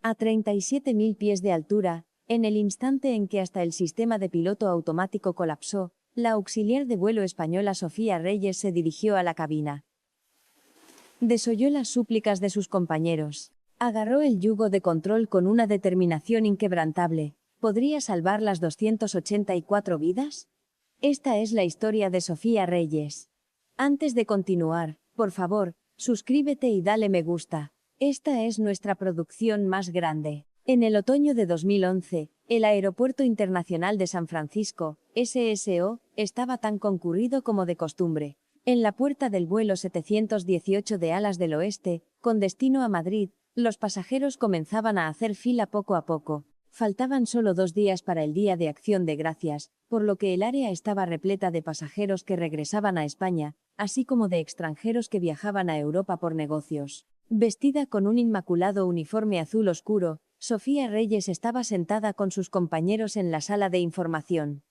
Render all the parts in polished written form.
A 37.000 pies de altura, en el instante en que hasta el sistema de piloto automático colapsó, la auxiliar de vuelo española Sofía Reyes se dirigió a la cabina. Desoyó las súplicas de sus compañeros. Agarró el yugo de control con una determinación inquebrantable. ¿Podría salvar las 284 vidas? Esta es la historia de Sofía Reyes. Antes de continuar, por favor, suscríbete y dale me gusta. Esta es nuestra producción más grande. En el otoño de 2011, el Aeropuerto Internacional de San Francisco, SSO, estaba tan concurrido como de costumbre. En la puerta del vuelo 718 de Alas del Oeste, con destino a Madrid, los pasajeros comenzaban a hacer fila poco a poco. Faltaban solo 2 días para el Día de Acción de Gracias, por lo que el área estaba repleta de pasajeros que regresaban a España, así como de extranjeros que viajaban a Europa por negocios. Vestida con un inmaculado uniforme azul oscuro, Sofía Reyes estaba sentada con sus compañeros en la sala de información.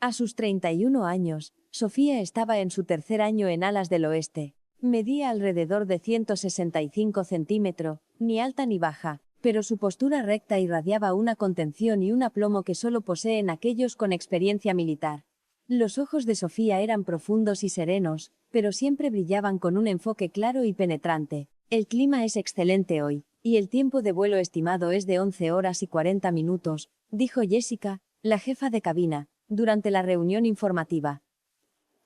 A sus 31 años, Sofía estaba en su tercer año en Alas del Oeste. Medía alrededor de 165 centímetros, ni alta ni baja, pero su postura recta irradiaba una contención y un aplomo que solo poseen aquellos con experiencia militar. Los ojos de Sofía eran profundos y serenos, pero siempre brillaban con un enfoque claro y penetrante. El clima es excelente hoy, y el tiempo de vuelo estimado es de 11 horas y 40 minutos, dijo Jessica, la jefa de cabina, durante la reunión informativa.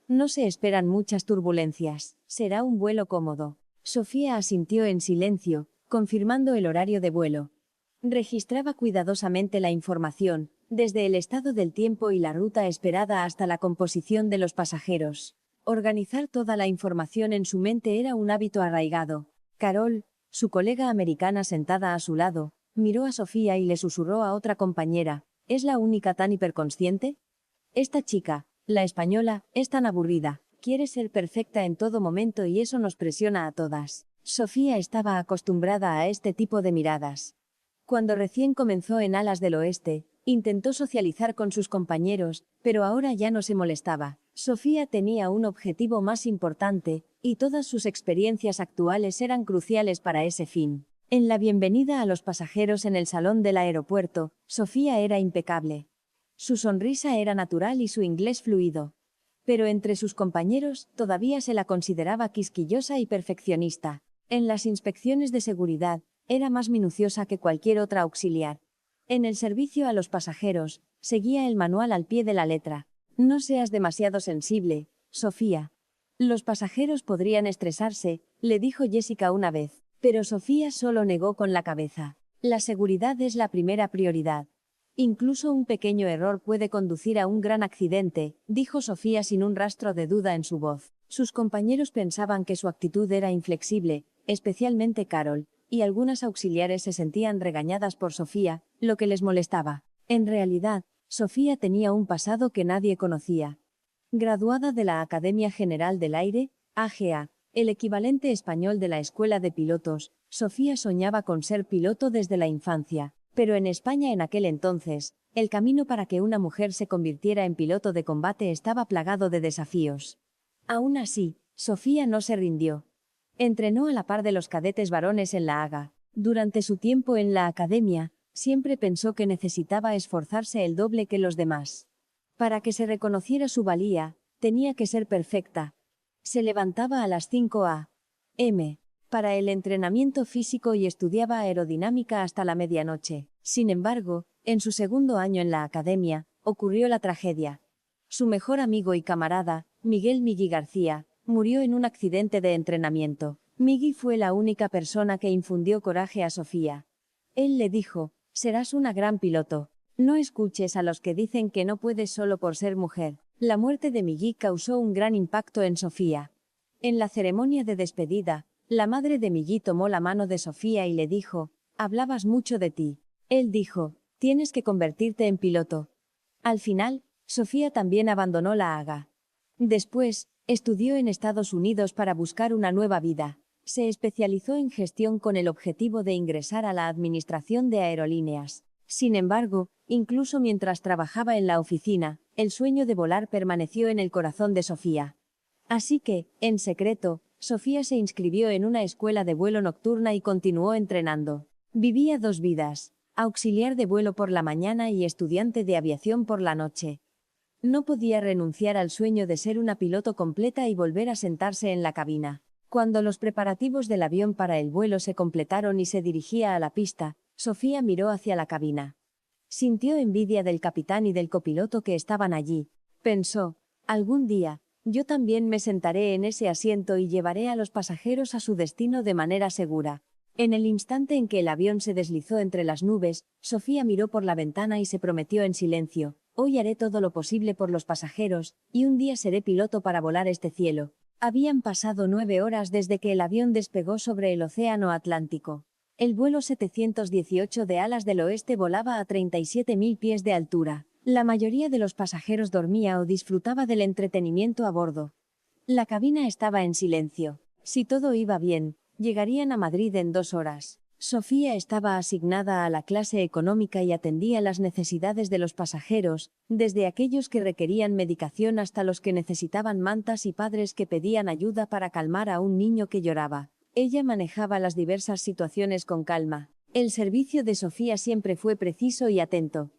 No se esperan muchas turbulencias, será un vuelo cómodo. Sofía asintió en silencio, confirmando el horario de vuelo. Registraba cuidadosamente la información, desde el estado del tiempo y la ruta esperada hasta la composición de los pasajeros. Organizar toda la información en su mente era un hábito arraigado. Carol, su colega americana sentada a su lado, miró a Sofía y le susurró a otra compañera, ¿es la única tan hiperconsciente? Esta chica, la española, es tan aburrida, quiere ser perfecta en todo momento y eso nos presiona a todas. Sofía estaba acostumbrada a este tipo de miradas. Cuando recién comenzó en Alas del Oeste, intentó socializar con sus compañeros, pero ahora ya no se molestaba. Sofía tenía un objetivo más importante, y todas sus experiencias actuales eran cruciales para ese fin. En la bienvenida a los pasajeros en el salón del aeropuerto, Sofía era impecable. Su sonrisa era natural y su inglés fluido. Pero entre sus compañeros, todavía se la consideraba quisquillosa y perfeccionista. En las inspecciones de seguridad, era más minuciosa que cualquier otra auxiliar. En el servicio a los pasajeros, seguía el manual al pie de la letra. No seas demasiado sensible, Sofía. Los pasajeros podrían estresarse, le dijo Jessica una vez, pero Sofía solo negó con la cabeza. La seguridad es la primera prioridad. Incluso un pequeño error puede conducir a un gran accidente, dijo Sofía sin un rastro de duda en su voz. Sus compañeros pensaban que su actitud era inflexible, especialmente Carol, y algunas auxiliares se sentían regañadas por Sofía, lo que les molestaba. En realidad, Sofía tenía un pasado que nadie conocía. Graduada de la Academia General del Aire, AGA, el equivalente español de la Escuela de Pilotos, Sofía soñaba con ser piloto desde la infancia. Pero en España en aquel entonces, el camino para que una mujer se convirtiera en piloto de combate estaba plagado de desafíos. Aún así, Sofía no se rindió. Entrenó a la par de los cadetes varones en la AGA. Durante su tiempo en la academia, siempre pensó que necesitaba esforzarse el doble que los demás. Para que se reconociera su valía, tenía que ser perfecta. Se levantaba a las 5 a.m. para el entrenamiento físico y estudiaba aerodinámica hasta la medianoche. Sin embargo, en su segundo año en la academia, ocurrió la tragedia. Su mejor amigo y camarada, Miguel Migui García, murió en un accidente de entrenamiento. Migui fue la única persona que infundió coraje a Sofía. Él le dijo, serás una gran piloto. No escuches a los que dicen que no puedes solo por ser mujer. La muerte de Migui causó un gran impacto en Sofía. En la ceremonia de despedida, la madre de Migui tomó la mano de Sofía y le dijo, hablabas mucho de ti. Él dijo, tienes que convertirte en piloto. Al final, Sofía también abandonó la AGA. Después, estudió en Estados Unidos para buscar una nueva vida. Se especializó en gestión con el objetivo de ingresar a la administración de aerolíneas. Sin embargo, incluso mientras trabajaba en la oficina, el sueño de volar permaneció en el corazón de Sofía. Así que, en secreto, Sofía se inscribió en una escuela de vuelo nocturna y continuó entrenando. Vivía dos vidas, auxiliar de vuelo por la mañana y estudiante de aviación por la noche. No podía renunciar al sueño de ser una piloto completa y volver a sentarse en la cabina. Cuando los preparativos del avión para el vuelo se completaron y se dirigía a la pista, Sofía miró hacia la cabina. Sintió envidia del capitán y del copiloto que estaban allí. Pensó, algún día, yo también me sentaré en ese asiento y llevaré a los pasajeros a su destino de manera segura. En el instante en que el avión se deslizó entre las nubes, Sofía miró por la ventana y se prometió en silencio, hoy haré todo lo posible por los pasajeros, y un día seré piloto para volar este cielo. Habían pasado 9 horas desde que el avión despegó sobre el océano Atlántico. El vuelo 718 de Alas del Oeste volaba a 37.000 pies de altura. La mayoría de los pasajeros dormía o disfrutaba del entretenimiento a bordo. La cabina estaba en silencio. Si todo iba bien, llegarían a Madrid en 2 horas. Sofía estaba asignada a la clase económica y atendía las necesidades de los pasajeros, desde aquellos que requerían medicación hasta los que necesitaban mantas y padres que pedían ayuda para calmar a un niño que lloraba. Ella manejaba las diversas situaciones con calma. El servicio de Sofía siempre fue preciso y atento.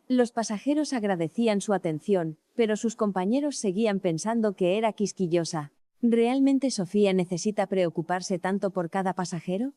Los pasajeros agradecían su atención, pero sus compañeros seguían pensando que era quisquillosa. ¿Realmente Sofía necesita preocuparse tanto por cada pasajero?,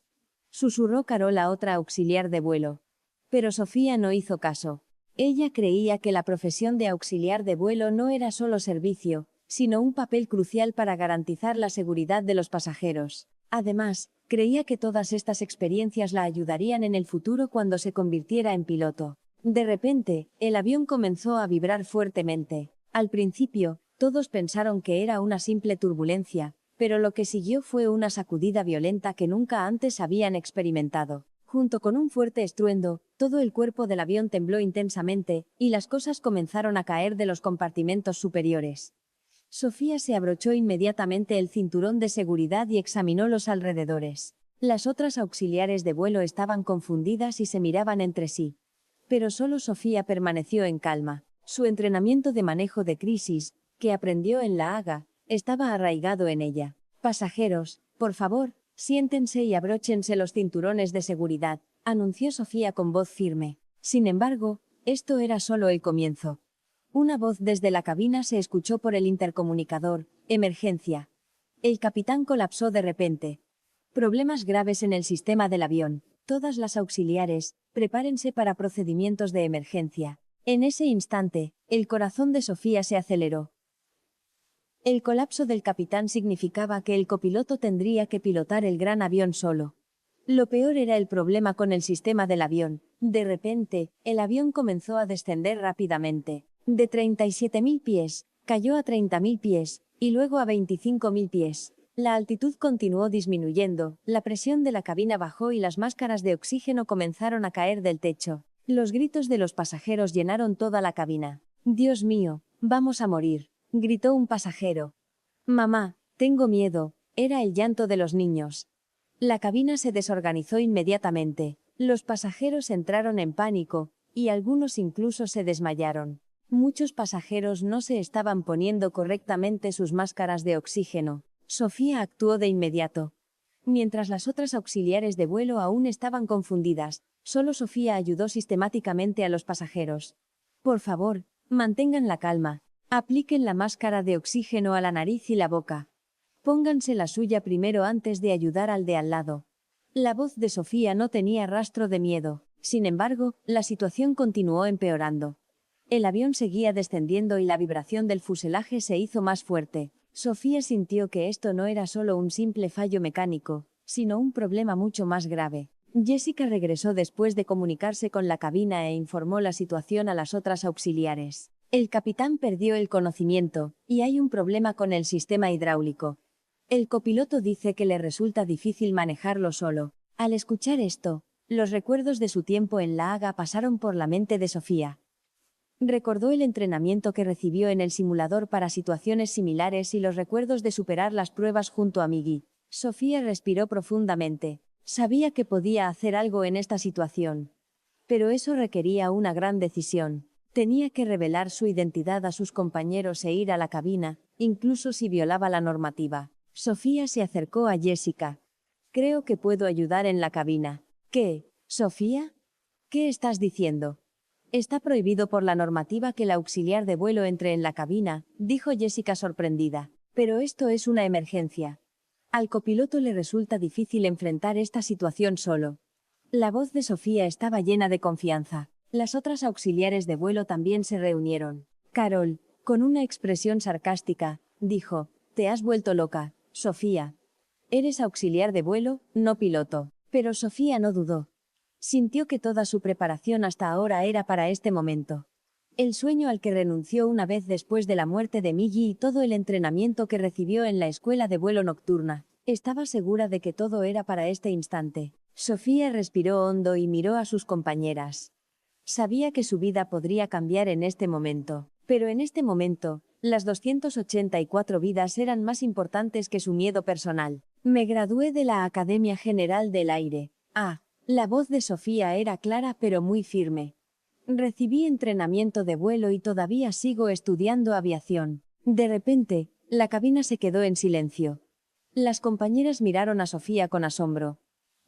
susurró Carola, otra auxiliar de vuelo. Pero Sofía no hizo caso. Ella creía que la profesión de auxiliar de vuelo no era solo servicio, sino un papel crucial para garantizar la seguridad de los pasajeros. Además, creía que todas estas experiencias la ayudarían en el futuro cuando se convirtiera en piloto. De repente, el avión comenzó a vibrar fuertemente. Al principio, todos pensaron que era una simple turbulencia, pero lo que siguió fue una sacudida violenta que nunca antes habían experimentado. Junto con un fuerte estruendo, todo el cuerpo del avión tembló intensamente, y las cosas comenzaron a caer de los compartimentos superiores. Sofía se abrochó inmediatamente el cinturón de seguridad y examinó los alrededores. Las otras auxiliares de vuelo estaban confundidas y se miraban entre sí. Pero solo Sofía permaneció en calma. Su entrenamiento de manejo de crisis, que aprendió en La Haga, estaba arraigado en ella. Pasajeros, por favor, siéntense y abróchense los cinturones de seguridad, anunció Sofía con voz firme. Sin embargo, esto era solo el comienzo. Una voz desde la cabina se escuchó por el intercomunicador: emergencia. El capitán colapsó de repente. Problemas graves en el sistema del avión. Todas las auxiliares, prepárense para procedimientos de emergencia. En ese instante, el corazón de Sofía se aceleró. El colapso del capitán significaba que el copiloto tendría que pilotar el gran avión solo. Lo peor era el problema con el sistema del avión. De repente, el avión comenzó a descender rápidamente. De 37.000 pies, cayó a 30.000 pies, y luego a 25.000 pies. La altitud continuó disminuyendo, la presión de la cabina bajó y las máscaras de oxígeno comenzaron a caer del techo. Los gritos de los pasajeros llenaron toda la cabina. «Dios mío, vamos a morir», gritó un pasajero. «Mamá, tengo miedo», era el llanto de los niños. La cabina se desorganizó inmediatamente. Los pasajeros entraron en pánico, y algunos incluso se desmayaron. Muchos pasajeros no se estaban poniendo correctamente sus máscaras de oxígeno. Sofía actuó de inmediato. Mientras las otras auxiliares de vuelo aún estaban confundidas, solo Sofía ayudó sistemáticamente a los pasajeros. «Por favor, mantengan la calma. Apliquen la máscara de oxígeno a la nariz y la boca. Pónganse la suya primero antes de ayudar al de al lado». La voz de Sofía no tenía rastro de miedo. Sin embargo, la situación continuó empeorando. El avión seguía descendiendo y la vibración del fuselaje se hizo más fuerte. Sofía sintió que esto no era solo un simple fallo mecánico, sino un problema mucho más grave. Jessica regresó después de comunicarse con la cabina e informó la situación a las otras auxiliares. El capitán perdió el conocimiento, y hay un problema con el sistema hidráulico. El copiloto dice que le resulta difícil manejarlo solo. Al escuchar esto, los recuerdos de su tiempo en La Haga pasaron por la mente de Sofía. Recordó el entrenamiento que recibió en el simulador para situaciones similares y los recuerdos de superar las pruebas junto a Miggy. Sofía respiró profundamente. Sabía que podía hacer algo en esta situación. Pero eso requería una gran decisión. Tenía que revelar su identidad a sus compañeros e ir a la cabina, incluso si violaba la normativa. Sofía se acercó a Jessica. «Creo que puedo ayudar en la cabina». «¿Qué? ¿Sofía? ¿Qué estás diciendo? Está prohibido por la normativa que la auxiliar de vuelo entre en la cabina, dijo Jessica sorprendida. Pero esto es una emergencia. Al copiloto le resulta difícil enfrentar esta situación solo. La voz de Sofía estaba llena de confianza. Las otras auxiliares de vuelo también se reunieron. Carol, con una expresión sarcástica, dijo, «Te has vuelto loca, Sofía. Eres auxiliar de vuelo, no piloto». Pero Sofía no dudó. Sintió que toda su preparación hasta ahora era para este momento. El sueño al que renunció una vez después de la muerte de Millie y todo el entrenamiento que recibió en la escuela de vuelo nocturna. Estaba segura de que todo era para este instante. Sofía respiró hondo y miró a sus compañeras. Sabía que su vida podría cambiar en este momento, pero en este momento, las 284 vidas eran más importantes que su miedo personal. Me gradué de la Academia General del Aire. La voz de Sofía era clara pero muy firme. Recibí entrenamiento de vuelo y todavía sigo estudiando aviación. De repente, la cabina se quedó en silencio. Las compañeras miraron a Sofía con asombro.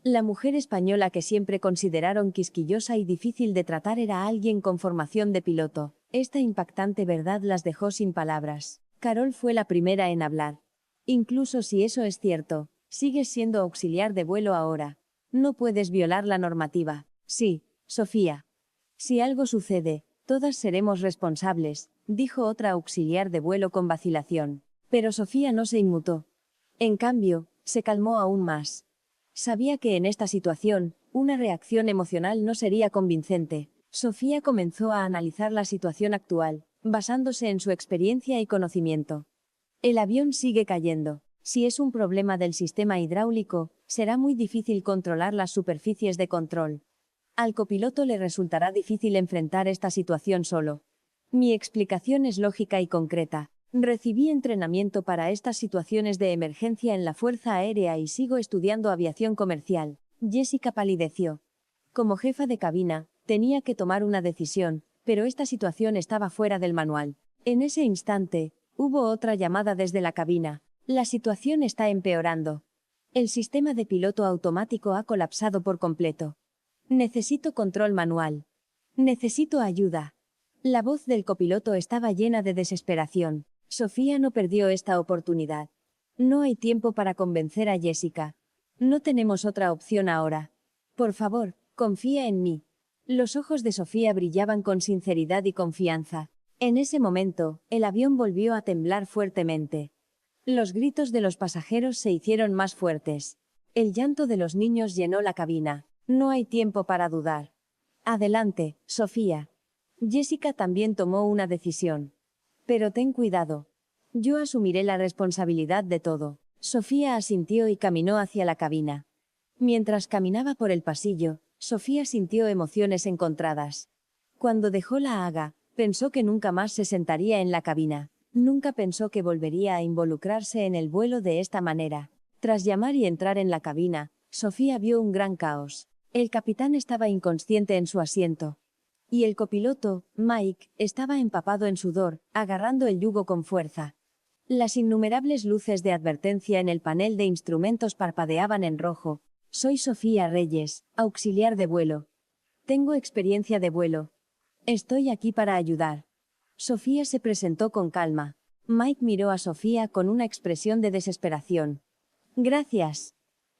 La mujer española que siempre consideraron quisquillosa y difícil de tratar era alguien con formación de piloto. Esta impactante verdad las dejó sin palabras. Carol fue la primera en hablar. Incluso si eso es cierto, sigues siendo auxiliar de vuelo ahora. No puedes violar la normativa. Sí, Sofía. Si algo sucede, todas seremos responsables, dijo otra auxiliar de vuelo con vacilación. Pero Sofía no se inmutó. En cambio, se calmó aún más. Sabía que en esta situación, una reacción emocional no sería convincente. Sofía comenzó a analizar la situación actual, basándose en su experiencia y conocimiento. El avión sigue cayendo. Si es un problema del sistema hidráulico, será muy difícil controlar las superficies de control. Al copiloto le resultará difícil enfrentar esta situación solo. Mi explicación es lógica y concreta. Recibí entrenamiento para estas situaciones de emergencia en la Fuerza Aérea y sigo estudiando aviación comercial. Jessica palideció. Como jefa de cabina, tenía que tomar una decisión, pero esta situación estaba fuera del manual. En ese instante, hubo otra llamada desde la cabina. La situación está empeorando. El sistema de piloto automático ha colapsado por completo. Necesito control manual. Necesito ayuda. La voz del copiloto estaba llena de desesperación. Sofía no perdió esta oportunidad. No hay tiempo para convencer a Jessica. No tenemos otra opción ahora. Por favor, confía en mí. Los ojos de Sofía brillaban con sinceridad y confianza. En ese momento, el avión volvió a temblar fuertemente. Los gritos de los pasajeros se hicieron más fuertes. El llanto de los niños llenó la cabina. No hay tiempo para dudar. Adelante, Sofía. Jessica también tomó una decisión. Pero ten cuidado. Yo asumiré la responsabilidad de todo. Sofía asintió y caminó hacia la cabina. Mientras caminaba por el pasillo, Sofía sintió emociones encontradas. Cuando dejó la Haga, pensó que nunca más se sentaría en la cabina. Nunca pensó que volvería a involucrarse en el vuelo de esta manera. Tras llamar y entrar en la cabina, Sofía vio un gran caos. El capitán estaba inconsciente en su asiento. Y el copiloto, Mike, estaba empapado en sudor, agarrando el yugo con fuerza. Las innumerables luces de advertencia en el panel de instrumentos parpadeaban en rojo. Soy Sofía Reyes, auxiliar de vuelo. Tengo experiencia de vuelo. Estoy aquí para ayudar. Sofía se presentó con calma. Mike miró a Sofía con una expresión de desesperación. Gracias.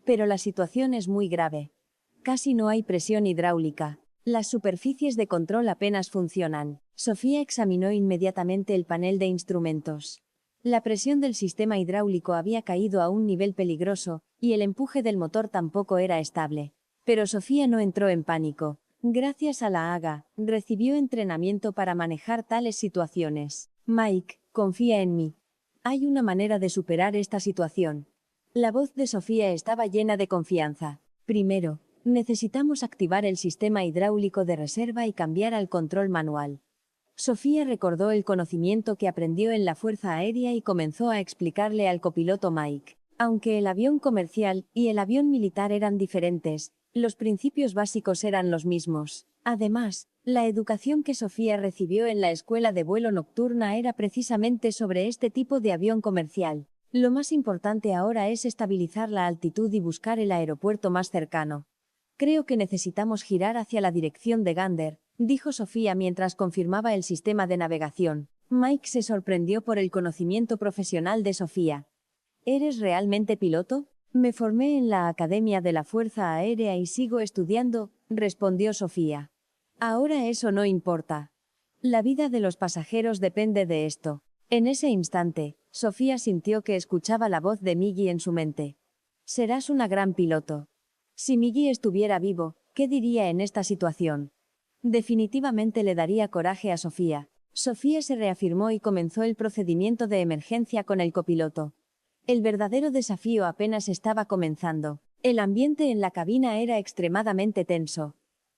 Pero la situación es muy grave. Casi no hay presión hidráulica. Las superficies de control apenas funcionan. Sofía examinó inmediatamente el panel de instrumentos. La presión del sistema hidráulico había caído a un nivel peligroso, y el empuje del motor tampoco era estable. Pero Sofía no entró en pánico. Gracias a la Haga, recibió entrenamiento para manejar tales situaciones. Mike, confía en mí. Hay una manera de superar esta situación. La voz de Sofía estaba llena de confianza. Primero, necesitamos activar el sistema hidráulico de reserva y cambiar al control manual. Sofía recordó el conocimiento que aprendió en la Fuerza Aérea y comenzó a explicarle al copiloto Mike. Aunque el avión comercial y el avión militar eran diferentes, los principios básicos eran los mismos. Además, la educación que Sofía recibió en la escuela de vuelo nocturna era precisamente sobre este tipo de avión comercial. Lo más importante ahora es estabilizar la altitud y buscar el aeropuerto más cercano. Creo que necesitamos girar hacia la dirección de Gander, dijo Sofía mientras confirmaba el sistema de navegación. Mike se sorprendió por el conocimiento profesional de Sofía. ¿Eres realmente piloto? Me formé en la Academia de la Fuerza Aérea y sigo estudiando, respondió Sofía. Ahora eso no importa. La vida de los pasajeros depende de esto. En ese instante, Sofía sintió que escuchaba la voz de Miggy en su mente. Serás una gran piloto. Si Miggy estuviera vivo, ¿qué diría en esta situación? Definitivamente le daría coraje a Sofía. Sofía se reafirmó y comenzó el procedimiento de emergencia con el copiloto. El verdadero desafío apenas estaba comenzando. El ambiente en la cabina era extremadamente tenso.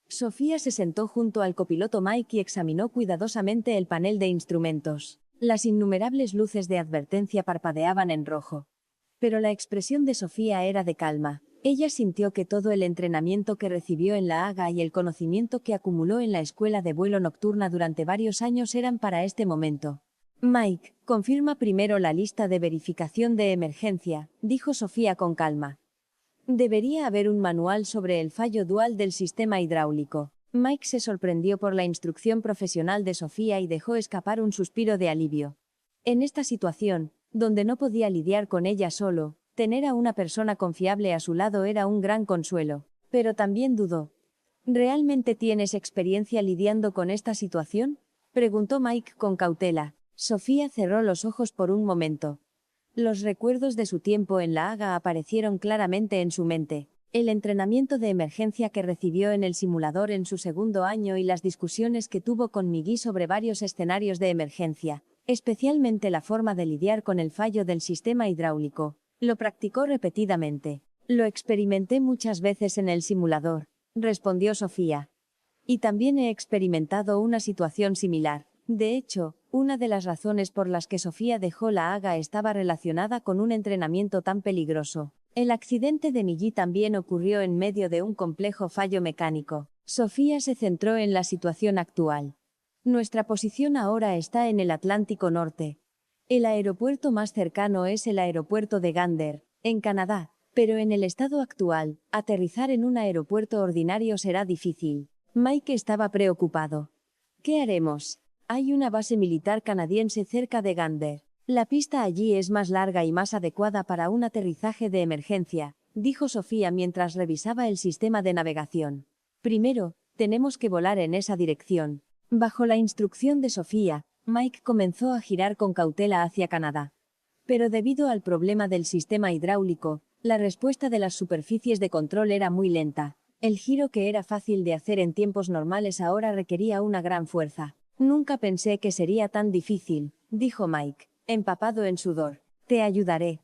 Sofía se sentó junto al copiloto Mike y examinó cuidadosamente el panel de instrumentos. Las innumerables luces de advertencia parpadeaban en rojo. Pero la expresión de Sofía era de calma. Ella sintió que todo el entrenamiento que recibió en la AGA y el conocimiento que acumuló en la escuela de vuelo nocturna durante varios años eran para este momento. Mike, confirma primero la lista de verificación de emergencia, dijo Sofía con calma. Debería haber un manual sobre el fallo dual del sistema hidráulico. Mike se sorprendió por la instrucción profesional de Sofía y dejó escapar un suspiro de alivio. En esta situación, donde no podía lidiar con ella solo, tener a una persona confiable a su lado era un gran consuelo, pero también dudó. ¿Realmente tienes experiencia lidiando con esta situación?, preguntó Mike con cautela. Sofía cerró los ojos por un momento. Los recuerdos de su tiempo en la AGA aparecieron claramente en su mente. El entrenamiento de emergencia que recibió en el simulador en su segundo año y las discusiones que tuvo con Miggy sobre varios escenarios de emergencia, especialmente la forma de lidiar con el fallo del sistema hidráulico. Lo practicó repetidamente. Lo experimenté muchas veces en el simulador, respondió Sofía. Y también he experimentado una situación similar. De hecho, una de las razones por las que Sofía dejó la AGA estaba relacionada con un entrenamiento tan peligroso. El accidente de Miggy también ocurrió en medio de un complejo fallo mecánico. Sofía se centró en la situación actual. Nuestra posición ahora está en el Atlántico Norte. El aeropuerto más cercano es el aeropuerto de Gander, en Canadá, pero en el estado actual, aterrizar en un aeropuerto ordinario será difícil. Mike estaba preocupado. ¿Qué haremos? Hay una base militar canadiense cerca de Gander. La pista allí es más larga y más adecuada para un aterrizaje de emergencia, dijo Sofía mientras revisaba el sistema de navegación. Primero, tenemos que volar en esa dirección. Bajo la instrucción de Sofía, Mike comenzó a girar con cautela hacia Canadá. Pero debido al problema del sistema hidráulico, la respuesta de las superficies de control era muy lenta. El giro que era fácil de hacer en tiempos normales ahora requería una gran fuerza. Nunca pensé que sería tan difícil, dijo Mike, empapado en sudor. Te ayudaré.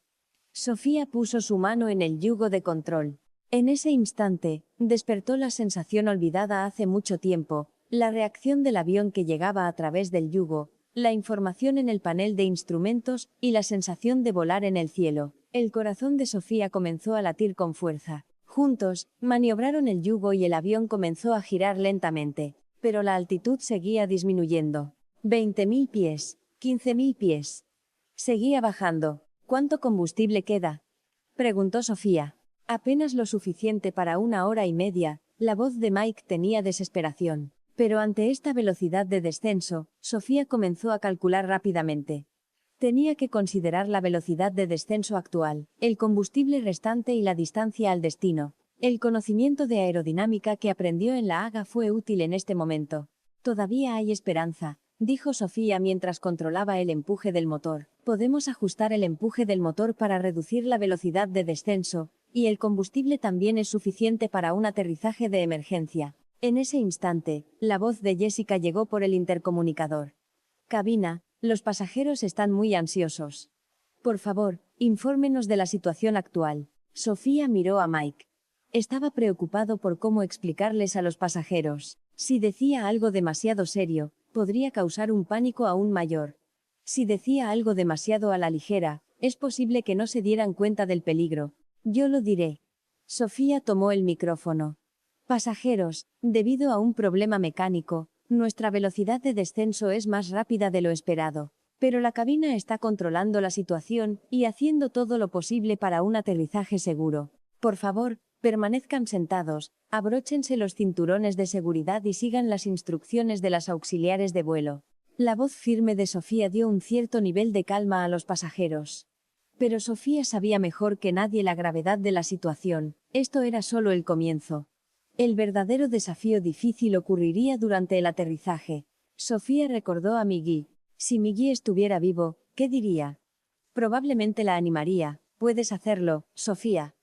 Sofía puso su mano en el yugo de control. En ese instante, despertó la sensación olvidada hace mucho tiempo, la reacción del avión que llegaba a través del yugo, la información en el panel de instrumentos y la sensación de volar en el cielo. El corazón de Sofía comenzó a latir con fuerza. Juntos, maniobraron el yugo y el avión comenzó a girar lentamente, pero la altitud seguía disminuyendo. 20.000 pies, 15.000 pies. Seguía bajando. ¿Cuánto combustible queda?, preguntó Sofía. Apenas lo suficiente para 1 hora y media. La voz de Mike tenía desesperación. Pero ante esta velocidad de descenso, Sofía comenzó a calcular rápidamente. Tenía que considerar la velocidad de descenso actual, el combustible restante y la distancia al destino. El conocimiento de aerodinámica que aprendió en la AGA fue útil en este momento. Todavía hay esperanza, dijo Sofía mientras controlaba el empuje del motor. Podemos ajustar el empuje del motor para reducir la velocidad de descenso, y el combustible también es suficiente para un aterrizaje de emergencia. En ese instante, la voz de Jessica llegó por el intercomunicador. Cabina, los pasajeros están muy ansiosos. Por favor, infórmenos de la situación actual. Sofía miró a Mike. Estaba preocupado por cómo explicarles a los pasajeros. Si decía algo demasiado serio, podría causar un pánico aún mayor. Si decía algo demasiado a la ligera, es posible que no se dieran cuenta del peligro. Yo lo diré. Sofía tomó el micrófono. Pasajeros, debido a un problema mecánico, nuestra velocidad de descenso es más rápida de lo esperado. Pero la cabina está controlando la situación y haciendo todo lo posible para un aterrizaje seguro. Por favor, Permanezcan sentados, abróchense los cinturones de seguridad y sigan las instrucciones de las auxiliares de vuelo. La voz firme de Sofía dio un cierto nivel de calma a los pasajeros. Pero Sofía sabía mejor que nadie la gravedad de la situación. Esto era solo el comienzo. El verdadero desafío difícil ocurriría durante el aterrizaje. Sofía recordó a Migui. Si Migui estuviera vivo, ¿qué diría? Probablemente la animaría. Puedes hacerlo, Sofía.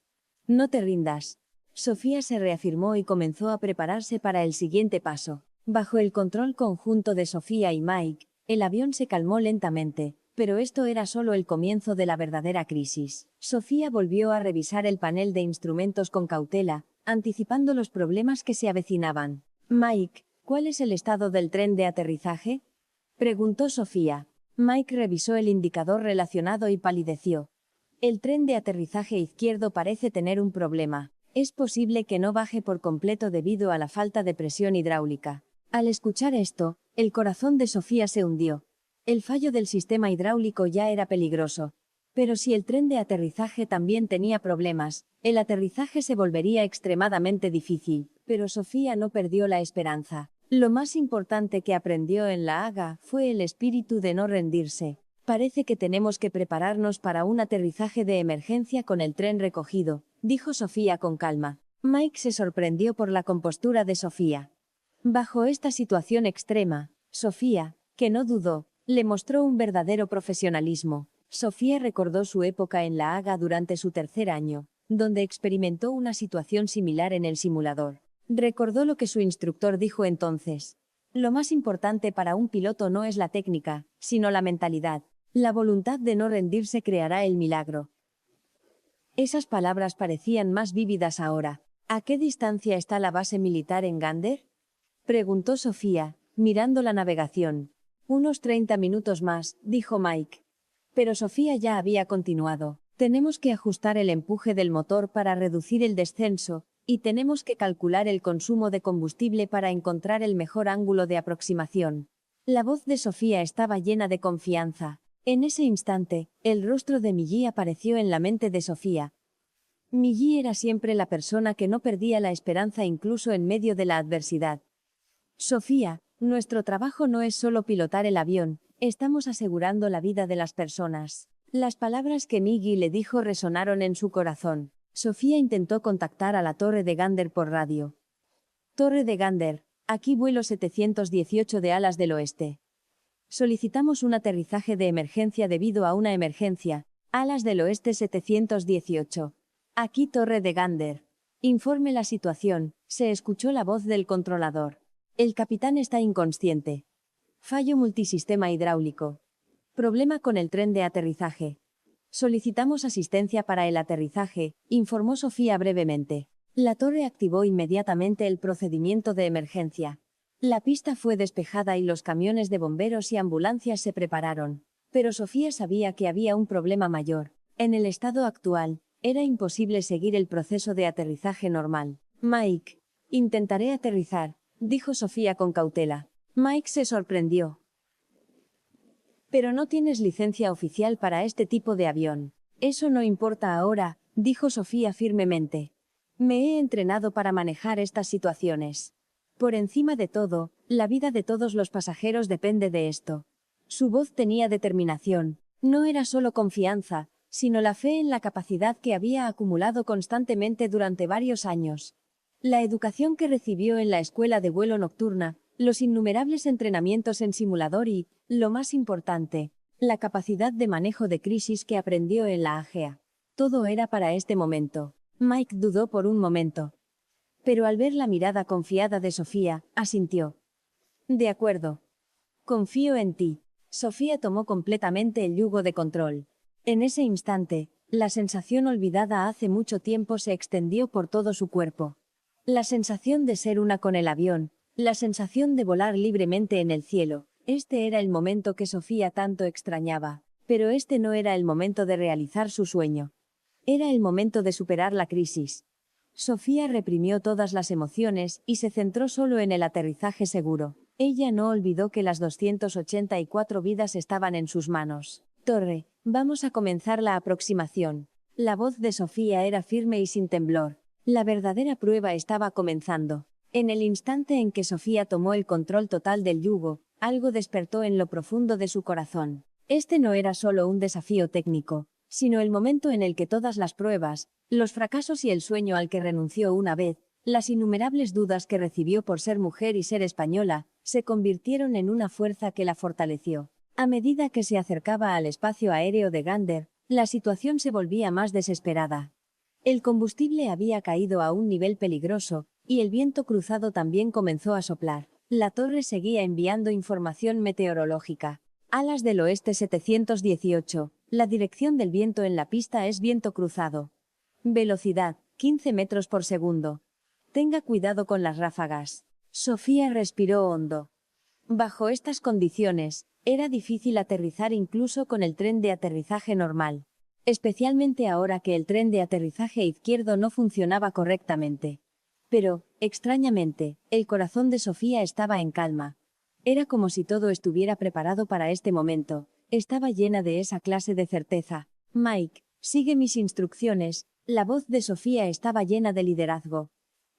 No te rindas. Sofía se reafirmó y comenzó a prepararse para el siguiente paso. Bajo el control conjunto de Sofía y Mike, el avión se calmó lentamente, pero esto era solo el comienzo de la verdadera crisis. Sofía volvió a revisar el panel de instrumentos con cautela, anticipando los problemas que se avecinaban. Mike, ¿cuál es el estado del tren de aterrizaje? Preguntó Sofía. Mike revisó el indicador relacionado y palideció. El tren de aterrizaje izquierdo parece tener un problema. Es posible que no baje por completo debido a la falta de presión hidráulica. Al escuchar esto, el corazón de Sofía se hundió. El fallo del sistema hidráulico ya era peligroso. Pero si el tren de aterrizaje también tenía problemas, el aterrizaje se volvería extremadamente difícil. Pero Sofía no perdió la esperanza. Lo más importante que aprendió en la Haga fue el espíritu de no rendirse. Parece que tenemos que prepararnos para un aterrizaje de emergencia con el tren recogido, dijo Sofía con calma. Mike se sorprendió por la compostura de Sofía. Bajo esta situación extrema, Sofía, que no dudó, le mostró un verdadero profesionalismo. Sofía recordó su época en la Haga durante su tercer año, donde experimentó una situación similar en el simulador. Recordó lo que su instructor dijo entonces. Lo más importante para un piloto no es la técnica, sino la mentalidad. La voluntad de no rendirse creará el milagro. Esas palabras parecían más vívidas ahora. ¿A qué distancia está la base militar en Gander? Preguntó Sofía, mirando la navegación. Unos 30 minutos más, dijo Mike. Pero Sofía ya había continuado. Tenemos que ajustar el empuje del motor para reducir el descenso, y tenemos que calcular el consumo de combustible para encontrar el mejor ángulo de aproximación. La voz de Sofía estaba llena de confianza. En ese instante, el rostro de Migui apareció en la mente de Sofía. Migui era siempre la persona que no perdía la esperanza incluso en medio de la adversidad. Sofía, nuestro trabajo no es solo pilotar el avión, estamos asegurando la vida de las personas. Las palabras que Migui le dijo resonaron en su corazón. Sofía intentó contactar a la torre de Gander por radio. Torre de Gander, aquí vuelo 718 de Alas del Oeste. Solicitamos un aterrizaje de emergencia debido a una emergencia. Alas del Oeste 718. Aquí Torre de Gander. Informe la situación. Se escuchó la voz del controlador. El capitán está inconsciente. Fallo multisistema hidráulico. Problema con el tren de aterrizaje. Solicitamos asistencia para el aterrizaje, informó Sofía brevemente. La torre activó inmediatamente el procedimiento de emergencia. La pista fue despejada y los camiones de bomberos y ambulancias se prepararon. Pero Sofía sabía que había un problema mayor. En el estado actual, era imposible seguir el proceso de aterrizaje normal. Mike, intentaré aterrizar, dijo Sofía con cautela. Mike se sorprendió. Pero no tienes licencia oficial para este tipo de avión. Eso no importa ahora, dijo Sofía firmemente. Me he entrenado para manejar estas situaciones. Por encima de todo, la vida de todos los pasajeros depende de esto. Su voz tenía determinación. No era solo confianza, sino la fe en la capacidad que había acumulado constantemente durante varios años. La educación que recibió en la escuela de vuelo nocturna, los innumerables entrenamientos en simulador y, lo más importante, la capacidad de manejo de crisis que aprendió en la AGEA. Todo era para este momento. Mike dudó por un momento. Pero al ver la mirada confiada de Sofía, asintió. De acuerdo. Confío en ti. Sofía tomó completamente el yugo de control. En ese instante, la sensación olvidada hace mucho tiempo se extendió por todo su cuerpo. La sensación de ser una con el avión, la sensación de volar libremente en el cielo. Este era el momento que Sofía tanto extrañaba. Pero este no era el momento de realizar su sueño. Era el momento de superar la crisis. Sofía reprimió todas las emociones y se centró solo en el aterrizaje seguro. Ella no olvidó que las 284 vidas estaban en sus manos. Torre, vamos a comenzar la aproximación. La voz de Sofía era firme y sin temblor. La verdadera prueba estaba comenzando. En el instante en que Sofía tomó el control total del yugo, algo despertó en lo profundo de su corazón. Este no era solo un desafío técnico, sino el momento en el que todas las pruebas, los fracasos y el sueño al que renunció una vez, las innumerables dudas que recibió por ser mujer y ser española, se convirtieron en una fuerza que la fortaleció. A medida que se acercaba al espacio aéreo de Gander, la situación se volvía más desesperada. El combustible había caído a un nivel peligroso, y el viento cruzado también comenzó a soplar. La torre seguía enviando información meteorológica. Alas del oeste 718. La dirección del viento en la pista es viento cruzado. Velocidad, 15 metros por segundo. Tenga cuidado con las ráfagas. Sofía respiró hondo. Bajo estas condiciones, era difícil aterrizar incluso con el tren de aterrizaje normal. Especialmente ahora que el tren de aterrizaje izquierdo no funcionaba correctamente. Pero, extrañamente, el corazón de Sofía estaba en calma. Era como si todo estuviera preparado para este momento. Estaba llena de esa clase de certeza. Mike, sigue mis instrucciones. La voz de Sofía estaba llena de liderazgo.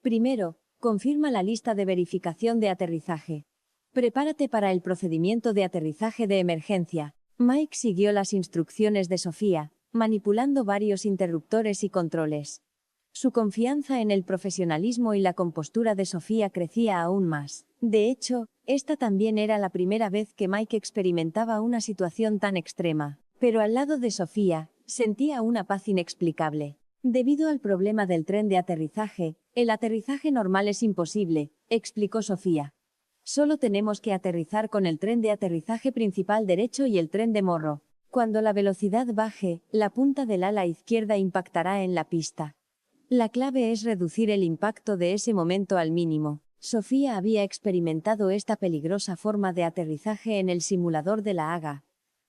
Primero, confirma la lista de verificación de aterrizaje. Prepárate para el procedimiento de aterrizaje de emergencia. Mike siguió las instrucciones de Sofía, manipulando varios interruptores y controles. Su confianza en el profesionalismo y la compostura de Sofía crecía aún más. De hecho, esta también era la primera vez que Mike experimentaba una situación tan extrema. Pero al lado de Sofía, sentía una paz inexplicable. Debido al problema del tren de aterrizaje, el aterrizaje normal es imposible, explicó Sofía. Solo tenemos que aterrizar con el tren de aterrizaje principal derecho y el tren de morro. Cuando la velocidad baje, la punta del ala izquierda impactará en la pista. La clave es reducir el impacto de ese momento al mínimo. Sofía había experimentado esta peligrosa forma de aterrizaje en el simulador de la Haga.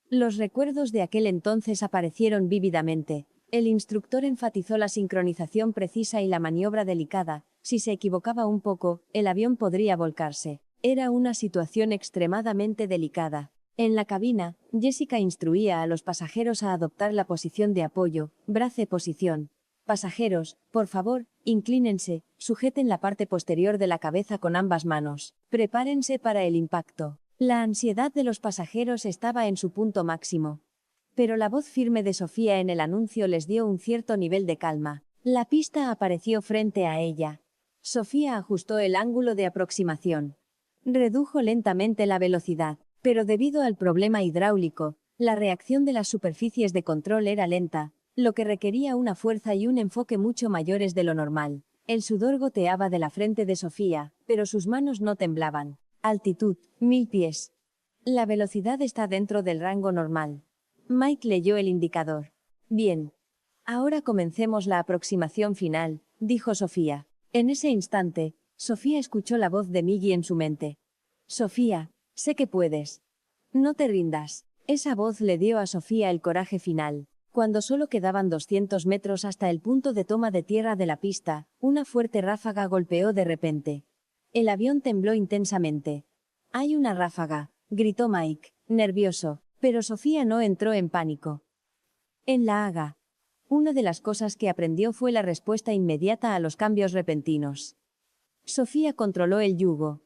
Los recuerdos de aquel entonces aparecieron vívidamente. El instructor enfatizó la sincronización precisa y la maniobra delicada. Si se equivocaba un poco, el avión podría volcarse. Era una situación extremadamente delicada. En la cabina, Jessica instruía a los pasajeros a adoptar la posición de apoyo, brace posición. Pasajeros, por favor, inclínense, sujeten la parte posterior de la cabeza con ambas manos. Prepárense para el impacto. La ansiedad de los pasajeros estaba en su punto máximo. Pero la voz firme de Sofía en el anuncio les dio un cierto nivel de calma. La pista apareció frente a ella. Sofía ajustó el ángulo de aproximación. Redujo lentamente la velocidad, pero debido al problema hidráulico, la reacción de las superficies de control era lenta, lo que requería una fuerza y un enfoque mucho mayores de lo normal. El sudor goteaba de la frente de Sofía, pero sus manos no temblaban. Altitud, 1000 pies. La velocidad está dentro del rango normal. Mike leyó el indicador. Bien. Ahora comencemos la aproximación final, dijo Sofía. En ese instante, Sofía escuchó la voz de Miggy en su mente. Sofía, sé que puedes. No te rindas. Esa voz le dio a Sofía el coraje final. Cuando solo quedaban 200 metros hasta el punto de toma de tierra de la pista, una fuerte ráfaga golpeó de repente. El avión tembló intensamente. Hay una ráfaga, gritó Mike, nervioso, pero Sofía no entró en pánico. En la Haga. Una de las cosas que aprendió fue la respuesta inmediata a los cambios repentinos. Sofía controló el yugo.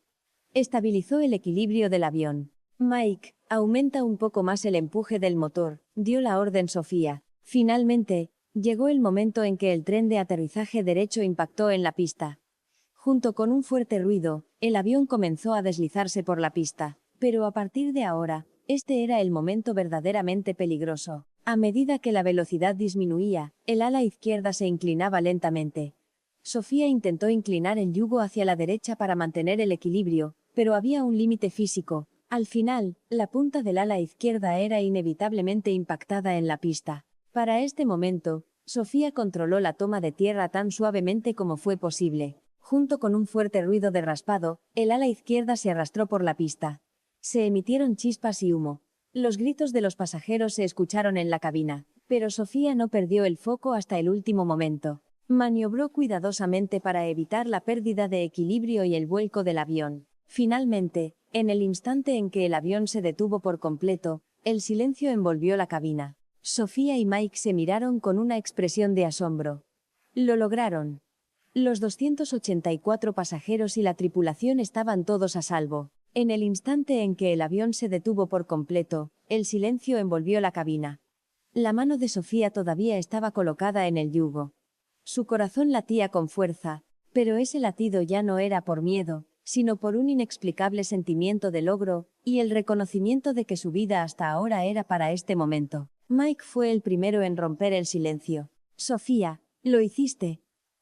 Estabilizó el equilibrio del avión. Mike, aumenta un poco más el empuje del motor, dio la orden Sofía. Finalmente, llegó el momento en que el tren de aterrizaje derecho impactó en la pista. Junto con un fuerte ruido, el avión comenzó a deslizarse por la pista. Pero a partir de ahora, este era el momento verdaderamente peligroso. A medida que la velocidad disminuía, el ala izquierda se inclinaba lentamente. Sofía intentó inclinar el yugo hacia la derecha para mantener el equilibrio, pero había un límite físico. Al final, la punta del ala izquierda era inevitablemente impactada en la pista. Para este momento, Sofía controló la toma de tierra tan suavemente como fue posible. Junto con un fuerte ruido de raspado, el ala izquierda se arrastró por la pista. Se emitieron chispas y humo. Los gritos de los pasajeros se escucharon en la cabina, pero Sofía no perdió el foco hasta el último momento. Maniobró cuidadosamente para evitar la pérdida de equilibrio y el vuelco del avión. Finalmente, en el instante en que el avión se detuvo por completo, el silencio envolvió la cabina. Sofía y Mike se miraron con una expresión de asombro. Lo lograron. Los 284 pasajeros y la tripulación estaban todos a salvo. En el instante en que el avión se detuvo por completo, el silencio envolvió la cabina. La mano de Sofía todavía estaba colocada en el yugo. Su corazón latía con fuerza, pero ese latido ya no era por miedo, sino por un inexplicable sentimiento de logro, y el reconocimiento de que su vida hasta ahora era para este momento. Mike fue el primero en romper el silencio. Sofía, lo hiciste.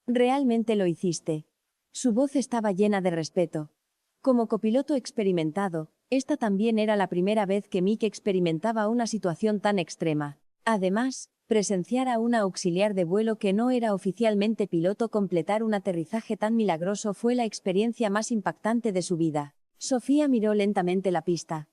Realmente lo hiciste. Su voz estaba llena de respeto. Como copiloto experimentado, esta también era la primera vez que Mike experimentaba una situación tan extrema. Además, presenciar a una auxiliar de vuelo que no era oficialmente piloto completar un aterrizaje tan milagroso fue la experiencia más impactante de su vida. Sofía miró lentamente la pista.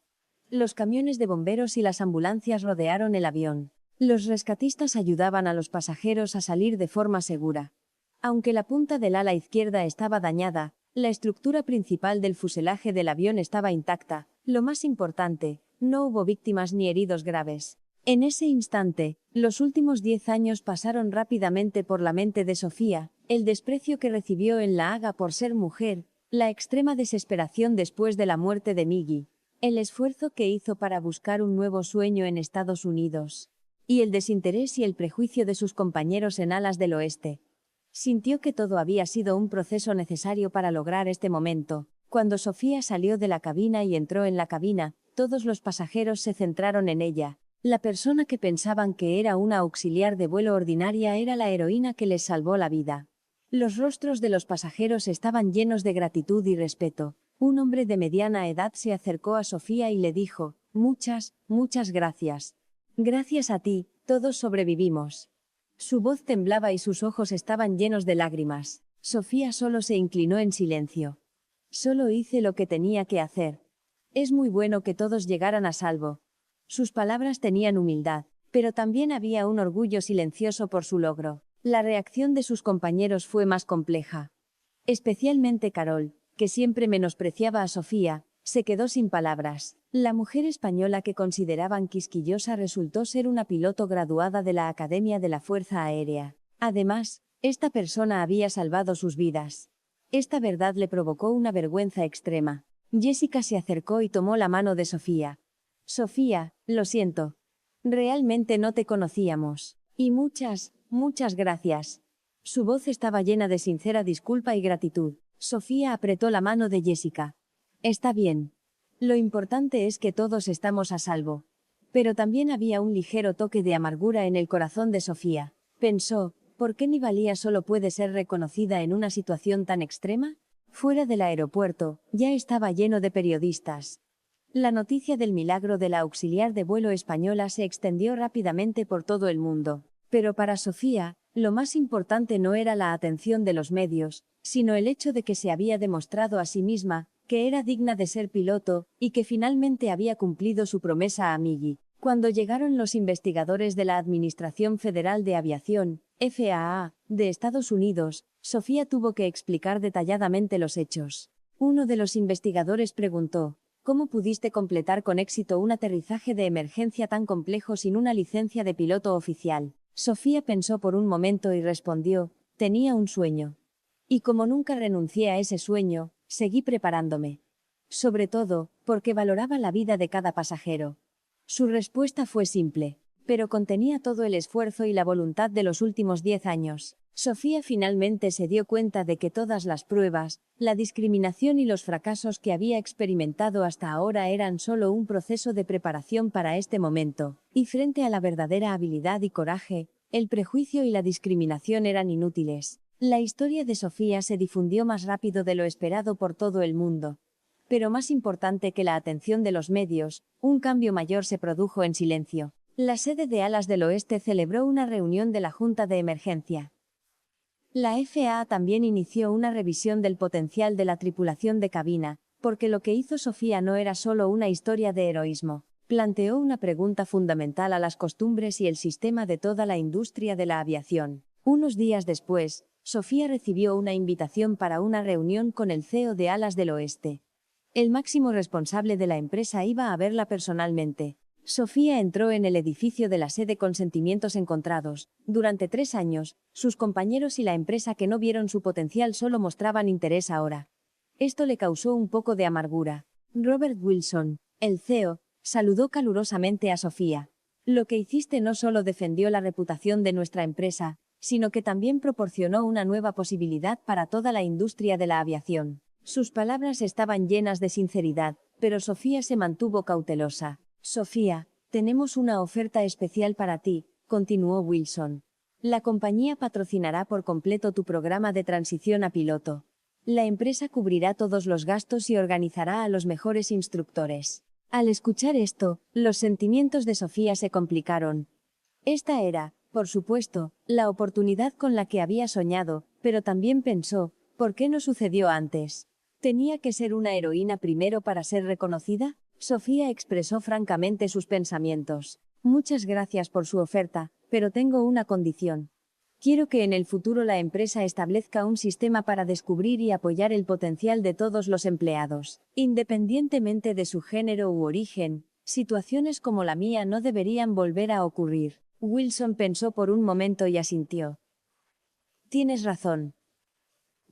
Los camiones de bomberos y las ambulancias rodearon el avión. Los rescatistas ayudaban a los pasajeros a salir de forma segura. Aunque la punta del ala izquierda estaba dañada, la estructura principal del fuselaje del avión estaba intacta. Lo más importante, no hubo víctimas ni heridos graves. En ese instante, los últimos 10 años pasaron rápidamente por la mente de Sofía, el desprecio que recibió en La Haga por ser mujer, la extrema desesperación después de la muerte de Miggy, el esfuerzo que hizo para buscar un nuevo sueño en Estados Unidos, y el desinterés y el prejuicio de sus compañeros en Alas del Oeste. Sintió que todo había sido un proceso necesario para lograr este momento. Cuando Sofía salió de la cabina y entró en la cabina, todos los pasajeros se centraron en ella. La persona que pensaban que era una auxiliar de vuelo ordinaria era la heroína que les salvó la vida. Los rostros de los pasajeros estaban llenos de gratitud y respeto. Un hombre de mediana edad se acercó a Sofía y le dijo: muchas gracias. Gracias a ti, todos sobrevivimos. Su voz temblaba y sus ojos estaban llenos de lágrimas. Sofía solo se inclinó en silencio. Solo hice lo que tenía que hacer. Es muy bueno que todos llegaran a salvo. Sus palabras tenían humildad, pero también había un orgullo silencioso por su logro. La reacción de sus compañeros fue más compleja. Especialmente Carol, que siempre menospreciaba a Sofía, se quedó sin palabras. La mujer española que consideraban quisquillosa resultó ser una piloto graduada de la Academia de la Fuerza Aérea. Además, esta persona había salvado sus vidas. Esta verdad le provocó una vergüenza extrema. Jessica se acercó y tomó la mano de Sofía. Sofía, lo siento. Realmente no te conocíamos. Y muchas gracias. Su voz estaba llena de sincera disculpa y gratitud. Sofía apretó la mano de Jessica. Está bien. Lo importante es que todos estamos a salvo. Pero también había un ligero toque de amargura en el corazón de Sofía. Pensó, ¿por qué Nivalia solo puede ser reconocida en una situación tan extrema? Fuera del aeropuerto, ya estaba lleno de periodistas. La noticia del milagro de la auxiliar de vuelo española se extendió rápidamente por todo el mundo. Pero para Sofía, lo más importante no era la atención de los medios, sino el hecho de que se había demostrado a sí misma que era digna de ser piloto, y que finalmente había cumplido su promesa a Miggy. Cuando llegaron los investigadores de la Administración Federal de Aviación, FAA, de Estados Unidos, Sofía tuvo que explicar detalladamente los hechos. Uno de los investigadores preguntó: ¿cómo pudiste completar con éxito un aterrizaje de emergencia tan complejo sin una licencia de piloto oficial? Sofía pensó por un momento y respondió: tenía un sueño. Y como nunca renuncié a ese sueño, seguí preparándome. Sobre todo, porque valoraba la vida de cada pasajero. Su respuesta fue simple, pero contenía todo el esfuerzo y la voluntad de los últimos 10 años. Sofía finalmente se dio cuenta de que todas las pruebas, la discriminación y los fracasos que había experimentado hasta ahora eran solo un proceso de preparación para este momento, y frente a la verdadera habilidad y coraje, el prejuicio y la discriminación eran inútiles. La historia de Sofía se difundió más rápido de lo esperado por todo el mundo. Pero más importante que la atención de los medios, un cambio mayor se produjo en silencio. La sede de Alas del Oeste celebró una reunión de la Junta de Emergencia. La FAA también inició una revisión del potencial de la tripulación de cabina, porque lo que hizo Sofía no era solo una historia de heroísmo. Planteó una pregunta fundamental a las costumbres y el sistema de toda la industria de la aviación. Unos días después, Sofía recibió una invitación para una reunión con el CEO de Alas del Oeste. El máximo responsable de la empresa iba a verla personalmente. Sofía entró en el edificio de la sede con sentimientos encontrados. Durante 3 años, sus compañeros y la empresa que no vieron su potencial solo mostraban interés ahora. Esto le causó un poco de amargura. Robert Wilson, el CEO, saludó calurosamente a Sofía. Lo que hiciste no solo defendió la reputación de nuestra empresa, sino que también proporcionó una nueva posibilidad para toda la industria de la aviación. Sus palabras estaban llenas de sinceridad, pero Sofía se mantuvo cautelosa. Sofía, tenemos una oferta especial para ti, continuó Wilson. La compañía patrocinará por completo tu programa de transición a piloto. La empresa cubrirá todos los gastos y organizará a los mejores instructores. Al escuchar esto, los sentimientos de Sofía se complicaron. Esta era, por supuesto, la oportunidad con la que había soñado, pero también pensó, ¿por qué no sucedió antes? ¿Tenía que ser una heroína primero para ser reconocida? Sofía expresó francamente sus pensamientos. Muchas gracias por su oferta, pero tengo una condición. Quiero que en el futuro la empresa establezca un sistema para descubrir y apoyar el potencial de todos los empleados, independientemente de su género u origen. Situaciones como la mía no deberían volver a ocurrir. Wilson pensó por un momento y asintió. Tienes razón.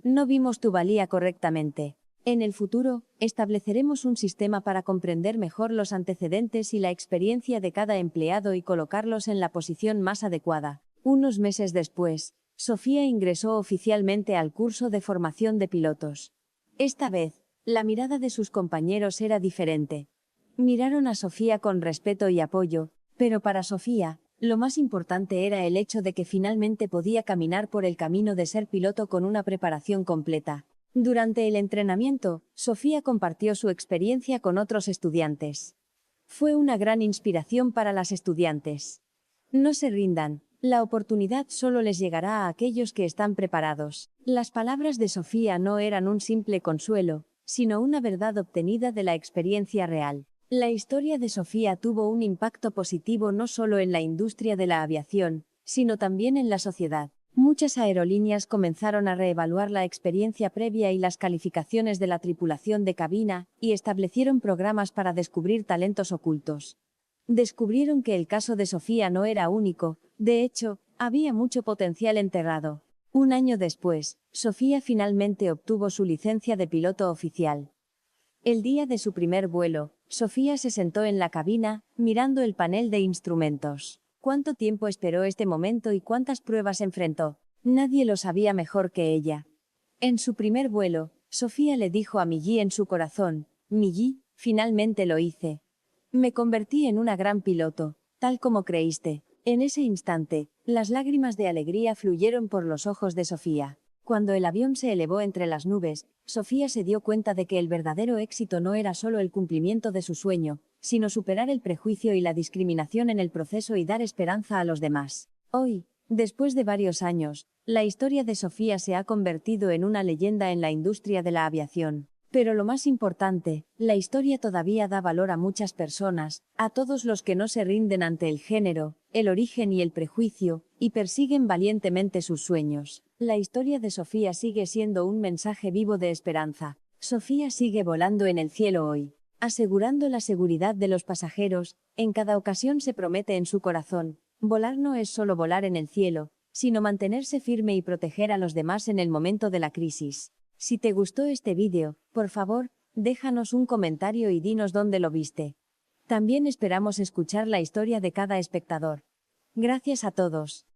No vimos tu valía correctamente. En el futuro, estableceremos un sistema para comprender mejor los antecedentes y la experiencia de cada empleado y colocarlos en la posición más adecuada. Unos meses después, Sofía ingresó oficialmente al curso de formación de pilotos. Esta vez, la mirada de sus compañeros era diferente. Miraron a Sofía con respeto y apoyo, pero para Sofía, lo más importante era el hecho de que finalmente podía caminar por el camino de ser piloto con una preparación completa. Durante el entrenamiento, Sofía compartió su experiencia con otros estudiantes. Fue una gran inspiración para las estudiantes. No se rindan, la oportunidad solo les llegará a aquellos que están preparados. Las palabras de Sofía no eran un simple consuelo, sino una verdad obtenida de la experiencia real. La historia de Sofía tuvo un impacto positivo no solo en la industria de la aviación, sino también en la sociedad. Muchas aerolíneas comenzaron a reevaluar la experiencia previa y las calificaciones de la tripulación de cabina, y establecieron programas para descubrir talentos ocultos. Descubrieron que el caso de Sofía no era único, de hecho, había mucho potencial enterrado. Un año después, Sofía finalmente obtuvo su licencia de piloto oficial. El día de su primer vuelo, Sofía se sentó en la cabina, mirando el panel de instrumentos. ¿Cuánto tiempo esperó este momento y cuántas pruebas enfrentó? Nadie lo sabía mejor que ella. En su primer vuelo, Sofía le dijo a Migui en su corazón, «Migui, finalmente lo hice. Me convertí en una gran piloto, tal como creíste». En ese instante, las lágrimas de alegría fluyeron por los ojos de Sofía. Cuando el avión se elevó entre las nubes, Sofía se dio cuenta de que el verdadero éxito no era solo el cumplimiento de su sueño, sino superar el prejuicio y la discriminación en el proceso y dar esperanza a los demás. Hoy, después de varios años, la historia de Sofía se ha convertido en una leyenda en la industria de la aviación. Pero lo más importante, la historia todavía da valor a muchas personas, a todos los que no se rinden ante el género, el origen y el prejuicio, y persiguen valientemente sus sueños. La historia de Sofía sigue siendo un mensaje vivo de esperanza. Sofía sigue volando en el cielo hoy, asegurando la seguridad de los pasajeros. En cada ocasión se promete en su corazón, volar no es solo volar en el cielo, sino mantenerse firme y proteger a los demás en el momento de la crisis. Si te gustó este vídeo, por favor, déjanos un comentario y dinos dónde lo viste. También esperamos escuchar la historia de cada espectador. Gracias a todos.